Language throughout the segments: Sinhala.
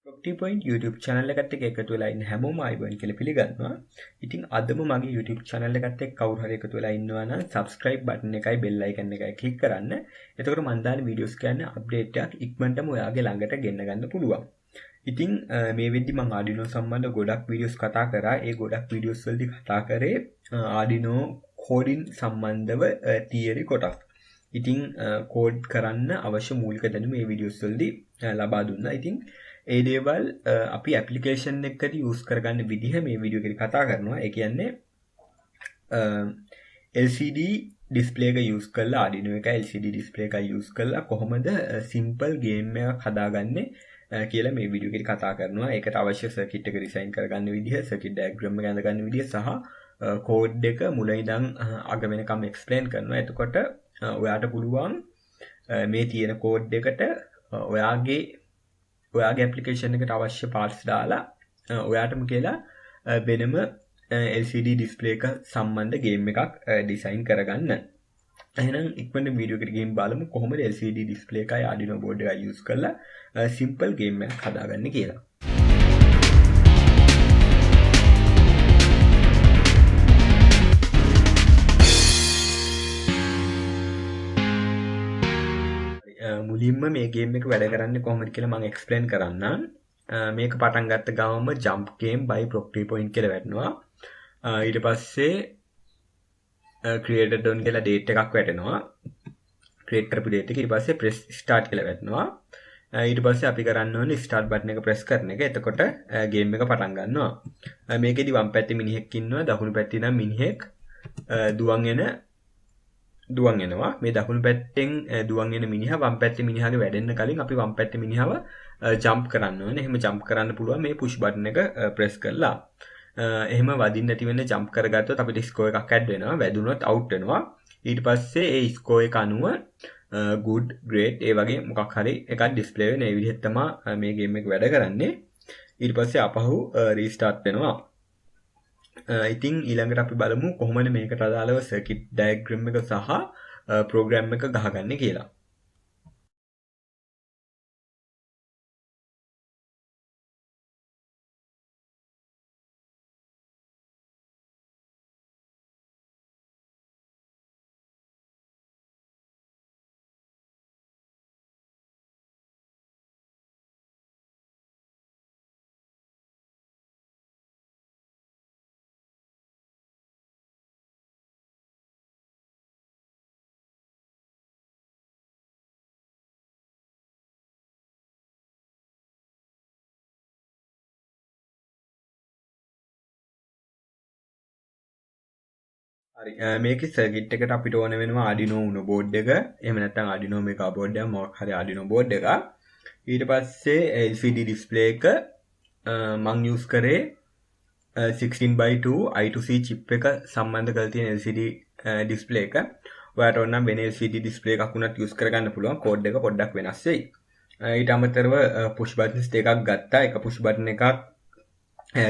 Property Point YouTube channel එකට එකතු වෙලා ඉන්න හැමෝම ආයිබෝන් කියලා පිළිගන්නවා. ඉතින් අදම මගේ YouTube channel එකට කවුරු හරි එකතු වෙලා ඉන්නවා නම් subscribe button එකයි bell icon එකයි click කරන්න. එතකොට මම දාන videos කියන්නේ update එකක් ඉක්මනටම ඔයාගේ ළඟට ගෙන්න ගන්න පුළුවන්. ඉතින් මේ වෙද්දි මම arduino සම්බන්ධ ගොඩක් videos කතා කරා. ඒ ගොඩක් videos වලදී කතා කරේ arduino coding සම්බන්ධව theory කොටස්. ඉතින් code කරන්න අවශ්‍ය මූලික දැනුම මේ videos වලදී ලබා දුන්නා. ඉතින් ඒ දේවල් අපි ඇප්ලිකේෂන් එකකදී යූස් කරගන්න විදිහ මේ වීඩියෝ එකේ කතා කරනවා. ඒ කියන්නේ LCD display එක යූස් කරලා Arduino එක LCD display එක යූස් කරලා කොහොමද simple game එකක් හදාගන්නේ කියලා මේ වීඩියෝ එකේ කතා කරනවා. ඒකට අවශ්‍ය circuit එක design කරගන්න විදිහ, circuit diagram එක අඳගන්න විදිහ සහ code එක මුල ඉඳන් අග වෙනකම් explain කරනවා. එතකොට ඔයාට පුළුවන් මේ තියෙන code එකට ඔයාගේ application එකට අවශ්‍ය parts දාලා ඔයාටම කියලා වෙනම LCD display එක සම්බන්ධ game එකක් design කරගන්න. එහෙනම් ඉක්මනට වීඩියෝ එකට ගිහින් බලමු කොහොමද LCD display එකයි Arduino board එකයි use කරලා simple game එකක් හදාගන්නේ කියලා. මුලින්ම මේ ගේම් එක වැඩ කරන්නේ කොහොමද කියලා මම එක්ස්ප්ලেইন කරන්නම්. මේක පටන් ගත්ත ගමන්ම jump game by property point කියලා වැටෙනවා. ඊට පස්සේ created on කියලා date එකක් වැටෙනවා. create කරපු date එක. ඊට පස්සේ press start කියලා වැටෙනවා. ඊට පස්සේ අපි කරන්න ඕනේ start button එක press කරන එක. එතකොට game එක පටන් ගන්නවා. මේකෙදි වම් පැත්තේ මිනිහෙක් ඉන්නවා. දකුණු පැත්තේ නම් මිනිහෙක් දුවන් එනවා. මේ දකුණු පැත්තෙන් දුවන් එන මිනිහා වම් පැත්තේ මිනිහාගේ වැඩෙන්න කලින් අපි වම් පැත්තේ මිනිහව ජම්ප් කරන්න ඕනේ. එහෙම ජම්ප් කරන්න පුළුවන් මේ පුෂ් බටන් එක ප්‍රෙස් කරලා. එහෙම වදින්න නැති වෙන්න ජම්ප් කරගත්තොත් අපිට ස්කෝර් එකක් ඇඩ් වෙනවා. වැදුනොත් අවුට් වෙනවා. ඊට පස්සේ ඒ ස්කෝර් එක අනුව good, great ඒ වගේ මොකක් හරි එකක් ඩිස්ප්ලේ වෙන. ඒ විදිහට තමයි මේ ගේම් එක වැඩ කරන්නේ. ඊට පස්සේ ආපහු රීස්ටාර්ට් වෙනවා. ඉතින් ඊළඟට අපි බලමු කොහොමද මේකට අදාළව circuit diagram එක සහ program එක ගහගන්නේ කියලා. හරි මේකේ සර්කිට් එකට අපිට ඕන වෙනවා Arduino Uno board එක. එහෙම නැත්නම් Arduino Mega board එක මොකක් හරි Arduino board එක. ඊට පස්සේ LCD display එක මම use කරේ 16x2 I2C chip එක සම්බන්ධ කරලා තියෙන LCD display එක. ඔයාලට ඕන නම් වෙන LCD display එකක් උනත් use කරගන්න පුළුවන්. code එක පොඩ්ඩක් වෙනස් වෙයි. ඊට අමතරව push buttons දෙකක් ගත්තා. එක push button එකක්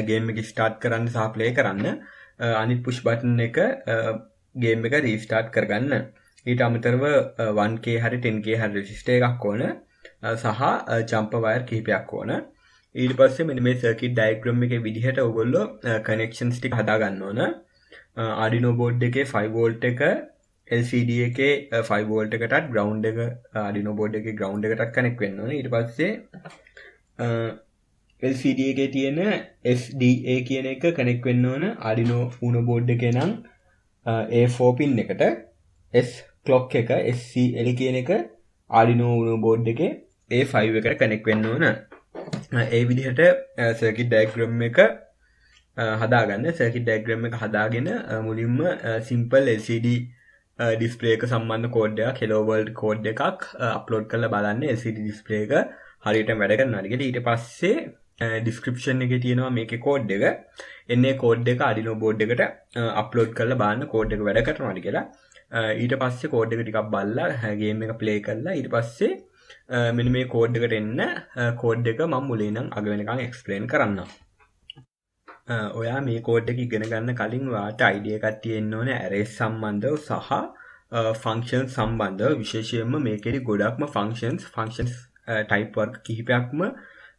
game එක start කරන්න සහ play කරන්න. අනිත් push button එක game එක restart කරගන්න. ඊට අමතරව 1k හරි 10k හරි resistor එකක් ඕන සහ jumper wire කිහිපයක් ඕන. ඊට පස්සේ මෙන්න මේ circuit diagram එකේ විදිහට ඔයගොල්ලෝ connections ටික හදා ගන්න ඕන. Arduino board එකේ 5 volt එක LCD එකේ 5 volt එකටත් ground එක Arduino board එකේ ground එකටත් connect වෙන්න ඕන. ඊට පස්සේ LCD එකේ තියෙන SDA කියන එක connect වෙන්න ඕන Arduino Uno board එකේ නම් A4 pin එකට. S clock එක SCL කියන එක Arduino Uno board එකේ A5 එකට connect වෙන්න ඕන. ඒ විදිහට circuit diagram එක හදාගන්න. circuit diagram එක හදාගෙන මුලින්ම simple LCD display එක සම්බන්ධ code එකක් hello world code එකක් upload කරලා බලන්න LCD display එක හරියටම වැඩ කරනවාද කියලා. ඊට පස්සේ description එකේ තියෙනවා මේකේ code එක. එන්නේ code එක Arduino board එකට upload කරලා බලන්න code එක වැඩ කරනවාද කියලා. ඊට පස්සේ code එක ටිකක් බලලා game එක play කරලා ඊට පස්සේ මෙන්න මේ code එකට එන්න code එක මම මුලින් නම් අග වෙනකන් explain කරන්නම්. ඔයා මේ code එක ඉගෙන ගන්න කලින් ඔයාට idea එකක් තියෙන්න ඕනේ arrays සම්බන්ධව සහ functions සම්බන්ධව. විශේෂයෙන්ම මේකේදී ගොඩක්ම functions type work කිහිපයක්ම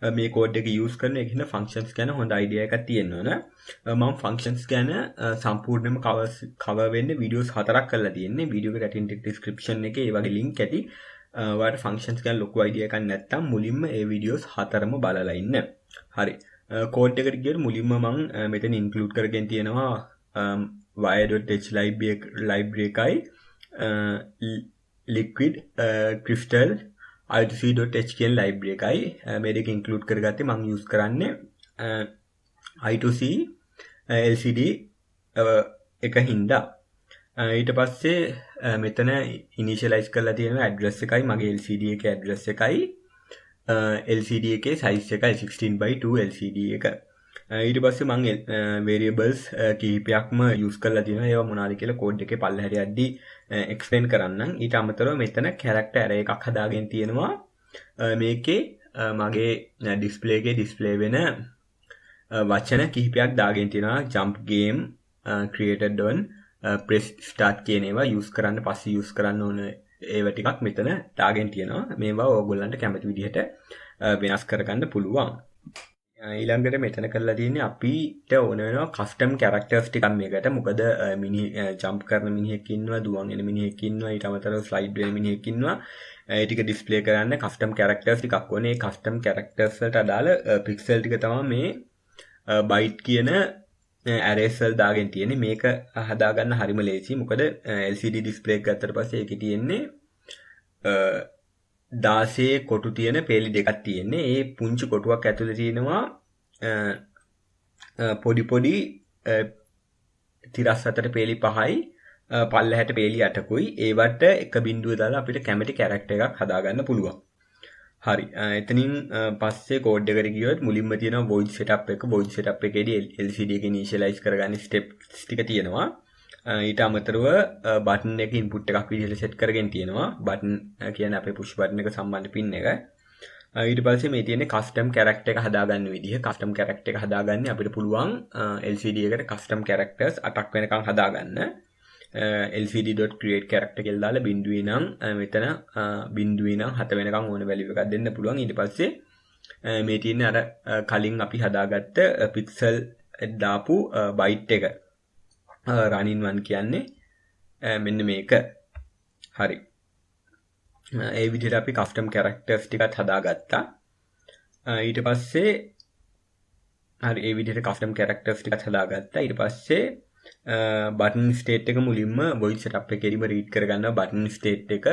මේ කෝඩ් එක යූස් කරන එක හින්දා ෆන්ක්ෂන්ස් ගැන හොඳ අයිඩියා එකක් තියෙන්න ඕන. මම ෆන්ක්ෂන්ස් ගැන සම්පූර්ණයෙන්ම කවර් වෙන්න වීඩියෝස් 4ක් කරලා තියෙන්නේ. වීඩියෝ එකට යටින් ඩිස්ක්‍රිප්ෂන් එකේ ඒ වගේ ලින්ක් ඇති. ඔයාලට ෆන්ක්ෂන්ස් ගැන ලොකු අයිඩියා එකක් නැත්නම් මුලින්ම ඒ වීඩියෝස් 4ම බලලා ඉන්න. හරි. කෝඩ් එකට ගියොත් මුලින්ම මම මෙතන ඉන්ක්ලූඩ් කරගෙන තියෙනවා wire.h library එකයි liquid crystal i2c.h කියන library එකයි මේ දෙක ඉන්ක්ලූඩ් කරගත්තේ මම යූස් කරන්නේ i2c lcd එක හින්දා ඊට පස්සේ මෙතන ඉනිෂියලයිස් කරලා තියෙනවා ඇඩ්‍රස් එකයි මගේ lcd එකේ ඇඩ්‍රස් එකයි lcd එකේ size එකයි 16:2 lcd එක ඊට පස්සේ මම variables කිහිපයක්ම යූස් කරලා තියෙනවා ඒවා මොනවාද කියලා කෝඩ් එකේ පල්ලෙහාට යද්දී එක්ස්ප්ලেইন කරන්නම් ඊට අමතරව මෙතන character array එකක් හදාගෙන තියෙනවා මේකේ මගේ ඩිස්ප්ලේ එකේ ඩිස්ප්ලේ වෙන වචන කිහිපයක් දාගෙන තියෙනවා jump game created on press start කියන ඒවා යූස් කරන්න පස්සේ යූස් කරන්න ඕන ඒවා ටිකක් මෙතන දාගෙන තියෙනවා මේවා ඕගොල්ලන්ට කැමති විදිහට වෙනස් කරගන්න පුළුවන් ඊළඟට මෙතන කරලා තියෙන්නේ අපිට ඕන වෙනවා කස්ටම් කැරක්ටර්ස් ටිකක් මේකට මොකද මිනි ජම්ප් කරන මිනිහෙක් ඉන්නවා දුවන් එන මිනිහෙක් ඉන්නවා ඊට අමතරව ස්ලයිඩ් වෙන මිනිහෙක් ඉන්නවා ඒ ටික ඩිස්ප්ලේ කරන්න කස්ටම් කැරක්ටර්ස් ටිකක් ඕනේ ඒ කස්ටම් කැරක්ටර්ස් වලට අදාළ පික්සල් ටික තමයි මේ බයිට් කියන arrays වල දාගෙන තියෙන්නේ මේක හදාගන්න හරිම ලේසි මොකද LCD ඩිස්ප්ලේ එක ගත්තට පස්සේ ඒකේ තියෙන්නේ 16 කොටු තියෙන පේලි දෙකක් තියෙන්නේ. ඒ පුංචි කොටුවක් ඇතුලේ තියෙනවා පොඩි පොඩි තිරස් අතර පේලි 5යි පල්ලෙහාට පේලි 8කුයි. ඒවට එක බිඳුව දාලා අපිට කැමති කැරක්ටර් එකක් හදාගන්න පුළුවන්. හරි. එතනින් පස්සේ කෝඩ් එකට ගියොත් මුලින්ම තියෙනවා void setup එක. void setup එකේදී LCD එක initialize කරගන්න steps ටික තියෙනවා. ඊට අමතරව බටන් එක ඉන්පුට් එකක් විදිහට සෙට් කරගෙන තියෙනවා බටන් කියන්නේ අපේ පුෂ් බටන් එක සම්බන්ධ පින් එක ඊට පස්සේ මේ තියෙන්නේ කස්ටම් කැරක්ටර් එක හදාගන්න විදිහ කස්ටම් කැරක්ටර් එක හදාගන්න අපිට පුළුවන් LCD එකට කස්ටම් කැරක්ටර්ස් 8ක් වෙනකන් හදාගන්න lcd.create character කියලා දාලා බිඳුවේ නම් මෙතන බිඳුවේ නම් 7 වෙනකන් ඕන වැලියු එකක් දෙන්න පුළුවන් ඊට පස්සේ මේ තියෙන්නේ අර කලින් අපි හදාගත්ත පික්සල් දාපු බයිට් එක running 1 කියන්නේ මෙන්න මේක හරි ඒ විදිහට අපි custom characters ටිකක් හදාගත්තා ඊට පස්සේ හරි ඒ විදිහට custom characters ටිකක් හදාගත්තා ඊට පස්සේ button state එක මුලින්ම void setup එකේදීම read කරගන්නවා button state එක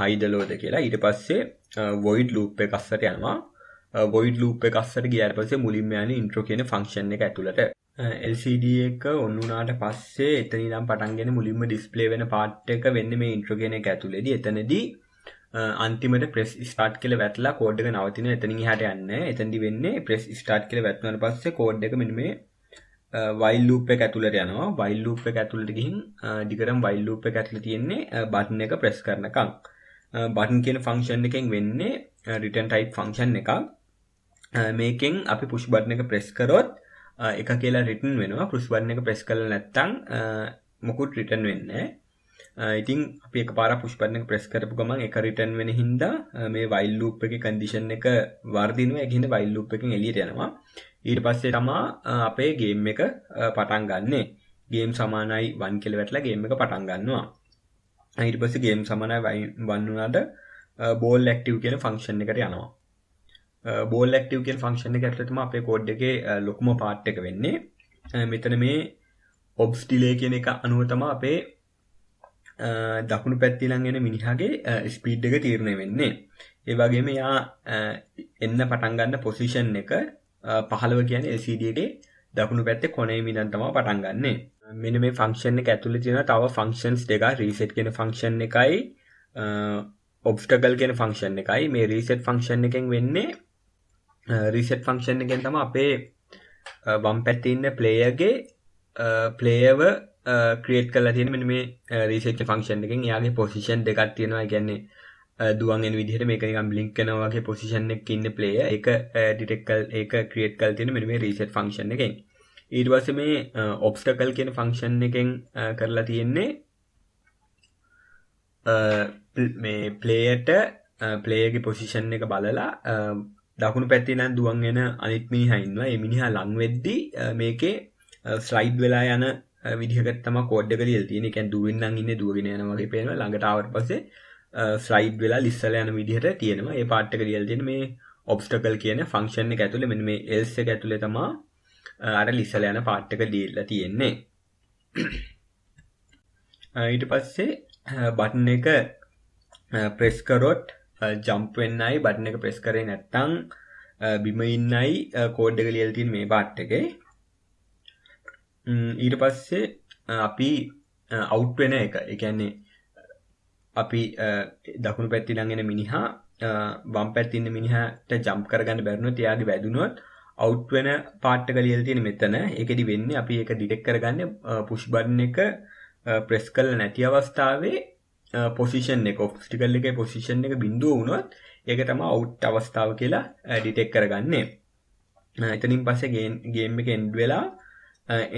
hide load කියලා ඊට පස්සේ void loop එක අස්සට යනවා void loop එක අස්සට ගියාට පස්සේ මුලින්ම යන්නේ intro කියන function එක ඇතුළට LCD එක ඔන් වුණාට පස්සේ එතන ඉඳන් පටන් ගෙන මුලින්ම ඩිස්ප්ලේ වෙන පාර්ට් එක වෙන්නේ මේ ඉන්ට්‍රෝ කියන එක ඇතුළේදී. එතනදී අන්තිමට press start කියලා වැටලා කෝඩ් එක නවතිනවා. එතනින් එහාට යන්නේ නැහැ. එතනදී වෙන්නේ press start කියලා වැටුණාට පස්සේ කෝඩ් එක මෙන්න මේ while loop එක ඇතුළට යනවා. while loop එක ඇතුළට ගිහින් දිගටම while loop එක ඇතුළේ තියෙන්නේ button එක press කරනකම්. button කියන function එකෙන් වෙන්නේ return type function එකක්. මේකෙන් අපි push button එක press කරොත් එක කියලා return වෙනවා push button එක press කරලා නැත්නම් මොකුත් return වෙන්නේ නැහැ. ඉතින් අපි එකපාරක් push button එක press කරපු ගමන් එක return වෙන හින්දා මේ while loop එකේ condition එක වර්ධිනවා. ඒක හින්දා while loop එකෙන් එළියට යනවා. ඊට පස්සේ තමයි අපේ game එක පටන් ගන්නෙ. game සමානයි 1 කියලා වැටලා game එක පටන් ගන්නවා. ඊට පස්සේ game සමානයි 1 වුණාට ball active කියන function එකට යනවා. ball active කියන function එක ඇතුළේ තමයි අපේ code එකේ ලොකුම part එක වෙන්නේ. මෙතන මේ obs delay කියන එක අනුව තමයි අපේ දකුණු පැත්තේ ළඟ එන මිනිහාගේ speed එක තීරණය වෙන්නේ. ඒ වගේම යා එන්න පටන් ගන්න position එක 15 කියන්නේ LCD එකේ දකුණු පැත්තේ කොනේ ඉඳන් තමයි පටන් ගන්නෙ. මෙන්න මේ function එක ඇතුළේ තියෙන තව functions දෙකක් reset කියන function එකයි obstacle කියන function එකයි. මේ reset function එකෙන් වෙන්නේ reset function එකෙන් තමයි අපේ වම් පැත්තේ ඉන්න player ගේ playerව create කරලා තියෙන මෙන්න මේ reset function එකෙන් එයාගේ position දෙකක් තියෙනවා. ඒ කියන්නේ දුවන් එන විදිහට මේක නිකන් blink කරනවා වගේ position එකක ඉන්න player ඒක detect ඒක create කරලා තියෙන මෙන්න මේ reset function එකෙන්. ඊට පස්සේ මේ obstacle කියන function එකෙන් කරලා තියෙන්නේ මේ playerට playerගේ position එක බලලා දකුණු පැත්තේ නම් දුවන් වෙන අනිත් මිනිහා ඉන්නවා. ඒ මිනිහා ලං වෙද්දී මේකේ ස්ලයිඩ් වෙලා යන විදිහකට තමයි කෝඩ් එක ලියලා තියෙන්නේ. ඒ කියන්නේ දුරින් නම් ඉන්නේ දුවගෙන යනවා වගේ පේනවා. ළඟට ආවට පස්සේ ස්ලයිඩ් වෙලා ලිස්සලා යන විදිහට තියෙනවා. ඒ පාර්ට් එක ලියලා තියෙන්නේ මේ ඔබ්ස්ටකල් කියන ෆන්ක්ෂන් එක ඇතුලේ. මෙන්න මේ else එක ඇතුලේ තමයි අර ලිස්සලා යන පාර්ට් එක ලියලා තියෙන්නේ. ඊට පස්සේ බටන් එක ප්‍රෙස් කරොත් ජම්ප් වෙන්නයි, බටන් එක ප්‍රෙස් කරේ නැත්නම් බිම ඉන්නයි කෝඩ් එක ලියලා තියෙන මේ පාර්ට් එකේ. ඊට පස්සේ අපි අවුට් වෙන එක. ඒ කියන්නේ අපි දකුණු පැත්තේ ළඟ එන මිනිහා වම් පැත්තේ ඉන්න මිනිහාට ජම්ප් කරගන්න බැරිනොත් එයාගේ වැදුනොත් අවුට් වෙන පාර්ට් එක ලියලා තියෙන මෙතන. ඒකෙදි වෙන්නේ අපි ඒක ඩිටෙක්ට් කරගන්නේ පුෂ් බටන් එක ප්‍රෙස් කරලා නැති අවස්ථාවේ පොසිෂන් එක, ඔබ්ස්ටිකල් එකේ පොසිෂන් එක බිඳුව වුණොත් ඒක තමයි අවුට් අවස්ථාව කියලා ඩිටෙක්ට් කරගන්නේ. එතනින් පස්සේ ගේම් එක එන්ඩ් වෙලා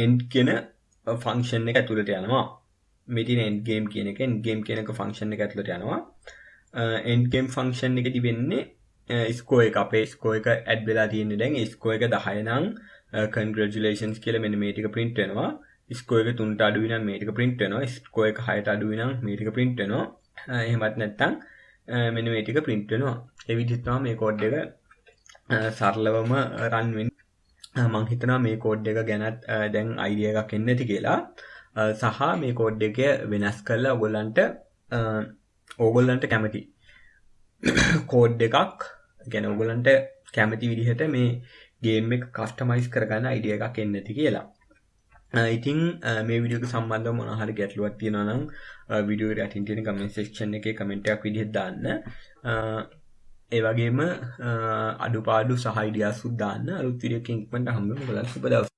end කියන ෆන්ක්ෂන් එක ඇතුළට යනවා. මේ තියෙන end game කියන එක end game කියන එක ෆන්ක්ෂන් එක ඇතුළට යනවා. end game ෆන්ක්ෂන් එකේදී වෙන්නේ ස්කෝර් එක, අපේ ස්කෝර් එක ඇඩ් වෙලා තියෙන්නේ දැන්. ස්කෝර් එක 10 නම් congratulations කියලා මෙන්න මේ ටික print වෙනවා. ස්කෝර් එක 3ට අඩුයි නම් මේ ටික print වෙනවා. ස්කෝර් එක 6ට අඩුයි නම් මේ ටික print වෙනවා. එහෙමත් නැත්නම් මෙන්න මේ ටික print වෙනවා. ඒ විදිහට තමයි මේ කෝඩ් එක සරලවම run වෙන්නේ. මම හිතනවා මේ කෝඩ් එක ගැනත් දැන් අයිඩියා එකක් එන්න ඇති කියලා. සහ මේ කෝඩ් එක වෙනස් කරලා ඕගොල්ලන්ට කැමති කෝඩ් එකක්, කියන්නේ ඕගොල්ලන්ට කැමති විදිහට මේ ගේම් එක කස්ටමයිස් කරගන්න අයිඩියා එකක් එන්න ඇති කියලා. ඉතින් මේ වීඩියෝ එක සම්බන්ධව මොනවා හරි ගැටලුවක් තියෙනවා නම් වීඩියෝ එකට යටින් තියෙන කමෙන්ට් සෙක්ෂන් එකේ කමෙන්ට් එකක් විදිහට දාන්න. ඒ වගේම අඩුපාඩු සහ අයිඩියාස් උත් දාන්න. අලුත් වීඩියෝ එකකින් ඉක්මනට හම්බෙමු. ඔයාලට සුබ දවසක්.